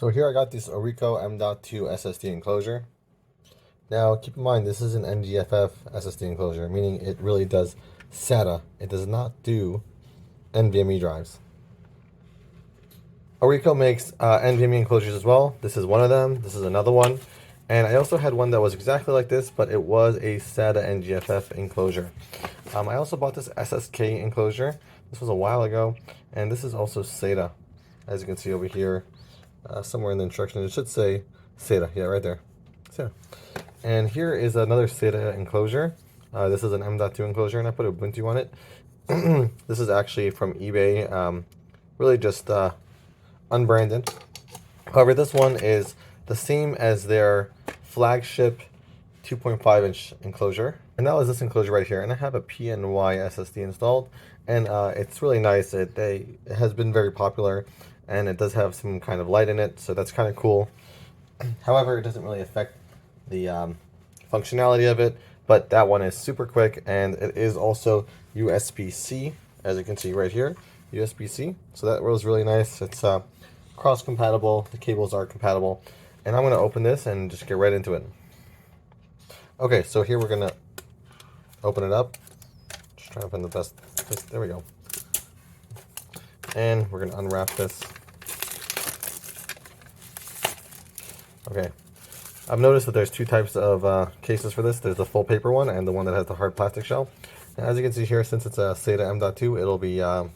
So here I got this ORICO M.2 SSD enclosure. Now keep in mind this is an NGFF SSD enclosure, meaning it really does SATA. It does not do NVMe drives. ORICO makes NVMe enclosures as well. This is one of them. This is another one. And I also had one that was exactly like this, but it was a SATA NGFF enclosure. I also bought this SSK enclosure. This was a while ago. And this is also SATA. As you can see over here, somewhere in the instructions, it should say SATA. Yeah, right there. SATA. And here is another SATA enclosure. This is an M.2 enclosure, and I put Ubuntu on it. This is actually from eBay. Really just unbranded. However, this one is the same as their flagship 2.5 inch enclosure. And that was this enclosure right here. And I have a PNY SSD installed. And it's really nice. It has been very popular. And it does have some kind of light in it. So that's kind of cool. However, it doesn't really affect the functionality of it. But that one is super quick. And it is also USB-C, as you can see right here. USB-C. So that was really nice. It's cross-compatible. The cables are compatible. And I'm going to open this and just get right into it. Okay, so here we're going to open it up. Just trying to find the best place. There we go. And we're going to unwrap this. Okay. I've noticed that there's two types of cases for this. There's the full paper one and the one that has the hard plastic shell. And as you can see here, since it's a SATA M.2, it'll be 5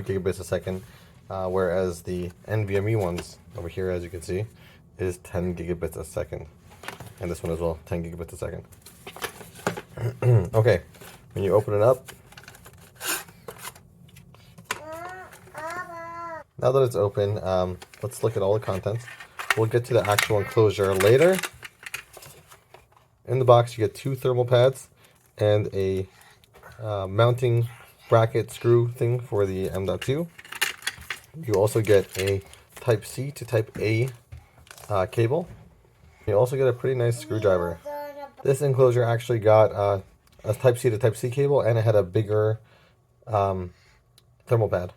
gigabits a second, whereas the NVMe ones over here, as you can see, is 10 gigabits a second. And this one as well, 10 gigabits a second. Okay, when you open it up, now that it's open, let's look at all the contents. We'll get to the actual enclosure later. In the box, you get 2 thermal pads and a mounting bracket screw thing for the M.2. You also get a Type C to Type A cable. You also get a pretty nice screwdriver. This enclosure actually got a Type C to Type C cable, and it had a bigger thermal pad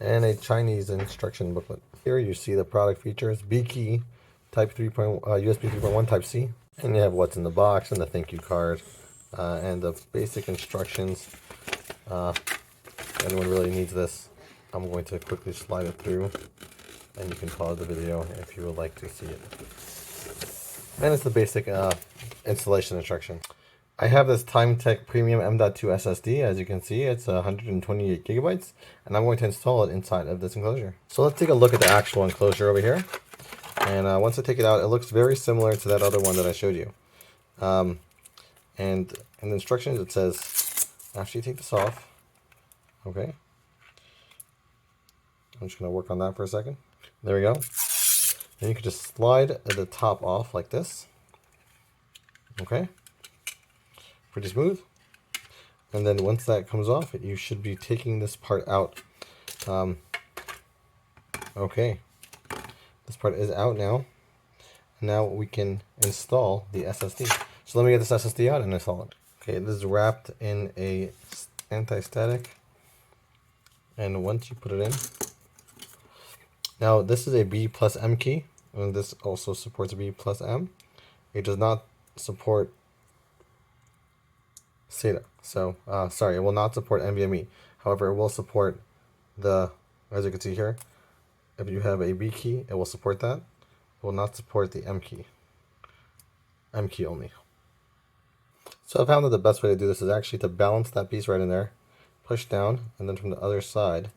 and a Chinese instruction booklet. Here you see the product features: B key, Type 3. USB 3.1 Type C, and you have what's in the box and the thank you card and the basic instructions. If anyone really needs this, I'm going to quickly slide it through, and you can pause the video if you would like to see it. And it's the basic installation instruction. I have this TimeTech Premium M.2 SSD. As you can see, it's 128 gigabytes, and I'm going to install it inside of this enclosure. So let's take a look at the actual enclosure over here. And once I take it out, it looks very similar to that other one that I showed you. And in the instructions, it says, after you take this off, okay, I'm just going to work on that for a second. There we go. And you can just slide the top off like this. Okay. Pretty smooth. And then once that comes off, you should be taking this part out. Okay. This part is out now. Now we can install the SSD. So let me get this SSD out and install it. Okay, this is wrapped in a anti-static. And once you put it in, now this is a B plus M key, and this also supports B plus M. It does not support SATA. So, sorry, it will not support NVMe. However, it will support the, as you can see here, if you have a B key, it will support that. It will not support the M key. M key only. So I found that the best way to do this is actually to balance that piece right in there, push down, and then from the other side,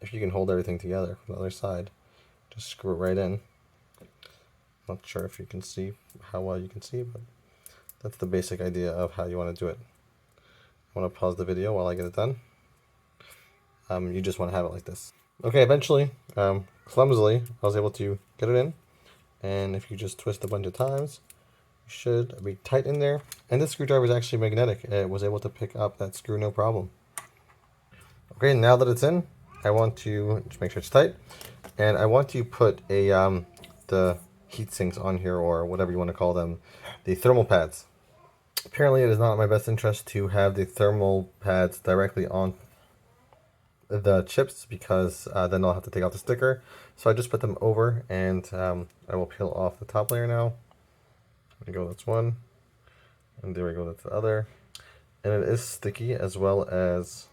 if you can hold everything together from the other side, just screw it right in. Not sure if you can see how well you can see, but that's the basic idea of how you want to do it. I want to pause the video while I get it done. You just want to have it like this. Okay, eventually, clumsily, I was able to get it in. And if you just twist a bunch of times, it should be tight in there. And this screwdriver is actually magnetic. It was able to pick up that screw no problem. Okay, now that it's in, I want to just make sure it's tight. And I want to put a the heat sinks on here, or whatever you want to call them, the thermal pads. Apparently it is not in my best interest to have the thermal pads directly on the chips because then I'll have to take out the sticker. So I just put them over, and I will peel off the top layer now. There we go, that's one. And there we go, that's the other. And it is sticky as well as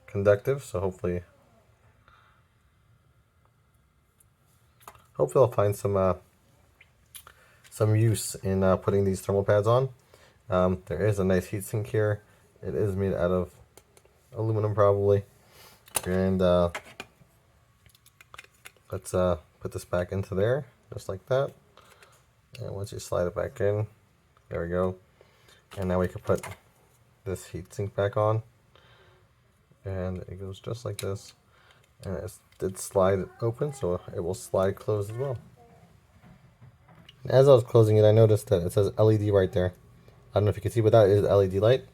conductive, so hopefully I'll find some use in putting these thermal pads on. There is a nice heatsink here. It is made out of aluminum probably. And let's put this back into there, just like that. And once you slide it back in, there we go. And now we can put this heatsink back on. And it goes just like this. And it did slide open, so it will slide closed as well. And as I was closing it, I noticed that it says LED right there. I don't know if you can see, but that is LED light.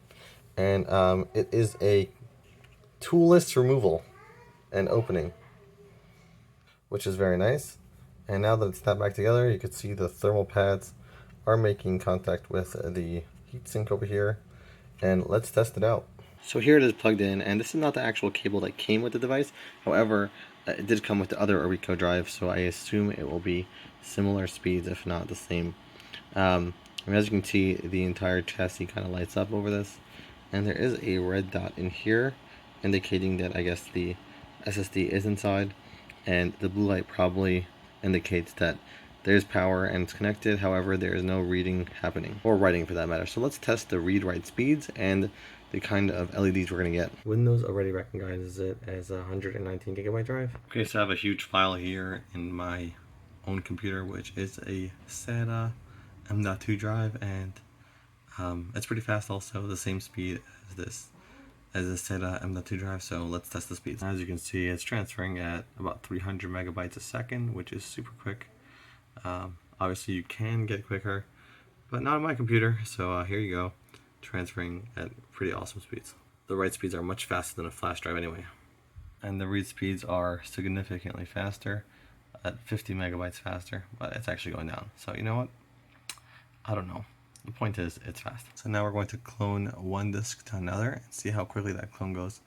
And it is a toolless removal and opening, which is very nice. And now that it's snapped back together, you can see the thermal pads are making contact with the heatsink over here. And let's test it out. So here it is plugged in, and this is not the actual cable that came with the device. However, it did come with the other ORICO drive, so I assume it will be similar speeds, if not the same. And as you can see, the entire chassis kind of lights up over this. And there is a red dot in here, indicating that I guess the SSD is inside. And the blue light probably indicates that there's power and it's connected. However, there is no reading happening, or writing for that matter. So let's test the read-write speeds and the kind of LEDs we're going to get. Windows already recognizes it as a 119 gigabyte drive. Okay, so I have a huge file here in my own computer, which is a SATA M.2 drive, and it's pretty fast also, the same speed as this a SATA M.2 drive. So let's test the speeds. As you can see, it's transferring at about 300 megabytes a second, which is super quick. Obviously you can get quicker, but not on my computer, so here you go, transferring at pretty awesome speeds. The write speeds are much faster than a flash drive anyway, and the read speeds are significantly faster, at 50 megabytes faster, but it's actually going down. So you know what, I don't know, the point is it's fast. So now we're going to clone one disk to another and see how quickly that clone goes.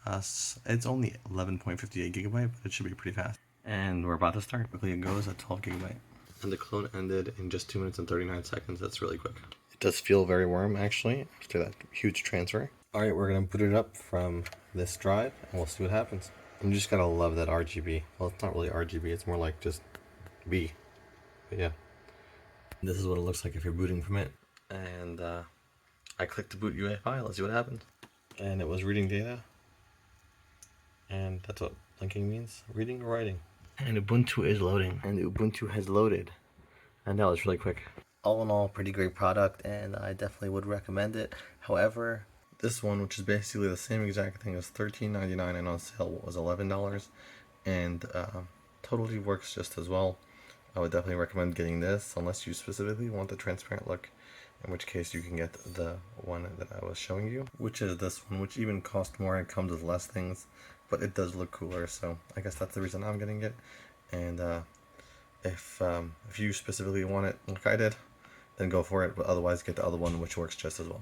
It's only 11.58 gigabyte, but it should be pretty fast. And we're about to start. Quickly it goes at 12 gigabyte. And the clone ended in just 2 minutes and 39 seconds. That's really quick. It does feel very warm actually after that huge transfer. Alright, we're going to boot it up from this drive and we'll see what happens. I'm just gotta love that RGB. Well, it's not really RGB, it's more like just B. But yeah. This is what it looks like if you're booting from it. And I clicked the boot UEFI, let's see what happens. And it was reading data. And that's what blinking means, reading or writing. And Ubuntu is loading, and Ubuntu has loaded, and that was really quick. All in all, pretty great product, and I definitely would recommend it. However, this one, which is basically the same exact thing as $13.99 and on sale was $11, and totally works just as well. I would definitely recommend getting this, unless you specifically want the transparent look, in which case you can get the one that I was showing you, which is this one, which even costs more and comes with less things, but it does look cooler, so I guess that's the reason I'm getting it. And if you specifically want it like I did, then go for it, but otherwise get the other one, which works just as well.